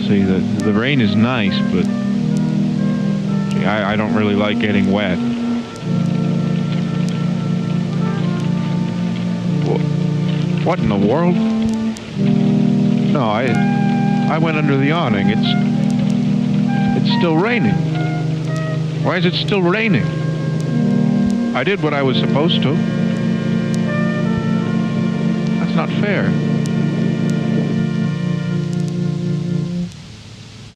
See, the rain is nice, but see, I don't really like getting wet. What in the world? No, I went under the awning. It's still raining. Why is it still raining? I did what I was supposed to. That's not fair.